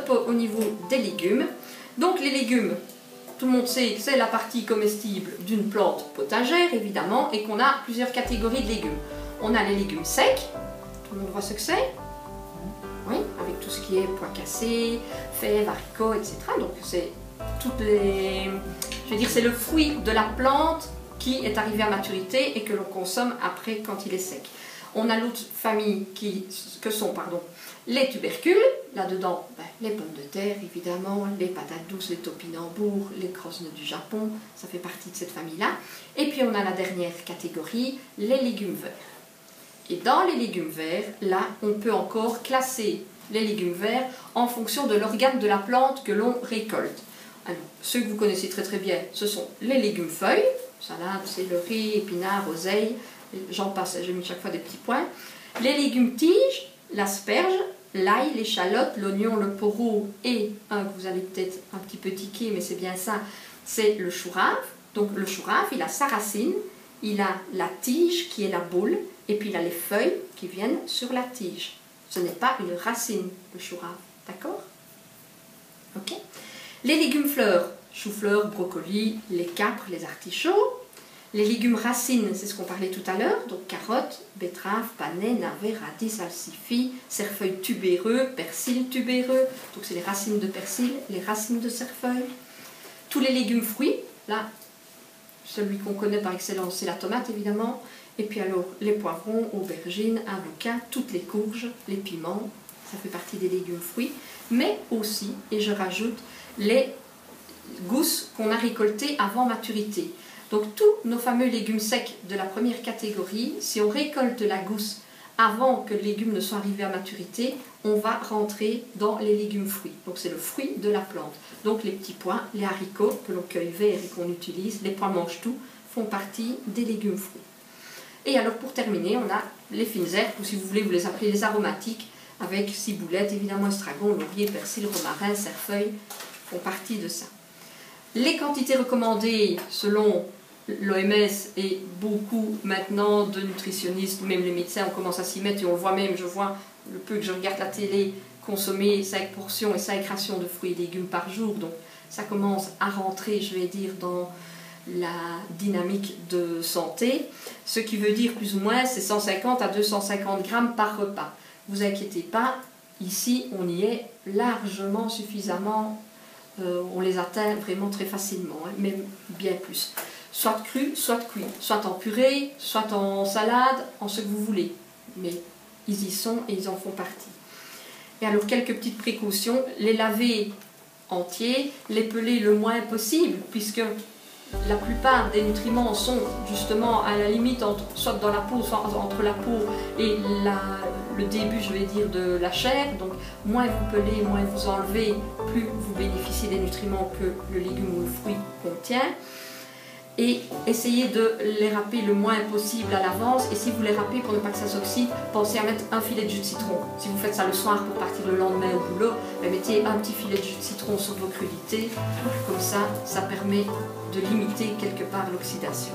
peu au niveau des légumes. Donc les légumes, tout le monde sait que c'est la partie comestible d'une plante potagère, évidemment, et qu'on a plusieurs catégories de légumes. On a les légumes secs, tout le monde voit ce que c'est? Oui, avec tout ce qui est pois cassés, fèves, haricots, etc. Donc c'est toutes les... Je veux dire, c'est le fruit de la plante qui est arrivé à maturité et que l'on consomme après quand il est sec. On a l'autre famille que sont les tubercules, là-dedans les pommes de terre évidemment, les patates douces, les topinambours, les grosses-noix du Japon, ça fait partie de cette famille-là. Et puis on a la dernière catégorie, les légumes verts. Et dans les légumes verts, là on peut encore classer les légumes verts en fonction de l'organe de la plante que l'on récolte. Alors, ceux que vous connaissez très très bien, ce sont les légumes feuilles, salade, céleri, épinards, oseille, j'en passe, j'ai mis chaque fois des petits points. Les légumes tiges, l'asperge, l'ail, l'échalote, l'oignon, le poireau et un que vous allez peut-être un petit peu tiquer, mais c'est bien ça, c'est le chou rave. Donc le chou rave, il a sa racine, il a la tige qui est la boule, et puis il a les feuilles qui viennent sur la tige. Ce n'est pas une racine, le chou rave, d'accord? Ok. Les légumes fleurs, chou-fleur, brocoli, les capres, les artichauts. Les légumes racines, c'est ce qu'on parlait tout à l'heure, donc carottes, betteraves, panais, navets, radis, salsifis, cerfeuil tubéreux, persil tubéreux, donc c'est les racines de persil, les racines de cerfeuil. Tous les légumes fruits, là, celui qu'on connaît par excellence, c'est la tomate évidemment, et puis alors les poivrons, aubergines, avocats, toutes les courges, les piments, ça fait partie des légumes fruits, mais aussi, et je rajoute, les gousses qu'on a récoltées avant maturité. Donc tous nos fameux légumes secs de la première catégorie, si on récolte la gousse avant que le légume ne soit arrivé à maturité, on va rentrer dans les légumes fruits. Donc c'est le fruit de la plante. Donc les petits pois, les haricots que l'on cueille verts et qu'on utilise, les pois mange-tout, font partie des légumes fruits. Et alors pour terminer, on a les fines herbes, ou si vous voulez vous les appelez les aromatiques, avec ciboulette, évidemment estragon, laurier, persil, romarin, cerfeuil, font partie de ça. Les quantités recommandées selon l'OMS et beaucoup maintenant de nutritionnistes, même les médecins, on commence à s'y mettre et on le voit même, je vois le peu que je regarde la télé, consommer 5 portions et 5 rations de fruits et légumes par jour, donc ça commence à rentrer, je vais dire, dans la dynamique de santé, ce qui veut dire plus ou moins c'est 150 à 250 grammes par repas. Vous inquiétez pas, ici on y est largement suffisamment, on les atteint vraiment très facilement, hein, même bien plus. Soit cru, soit cuit, soit en purée, soit en salade, en ce que vous voulez. Mais ils y sont et ils en font partie. Et alors quelques petites précautions, les laver entiers, les peler le moins possible, puisque la plupart des nutriments sont justement à la limite soit dans la peau, soit entre la peau et le début, je vais dire, de la chair. Donc moins vous pelez, moins vous enlevez, plus vous bénéficiez des nutriments que le légume ou le fruit contient. Et essayez de les râper le moins possible à l'avance. Et si vous les râpez pour ne pas que ça s'oxyde, pensez à mettre un filet de jus de citron. Si vous faites ça le soir pour partir le lendemain au boulot, mettez un petit filet de jus de citron sur vos crudités. Comme ça, ça permet de limiter quelque part l'oxydation.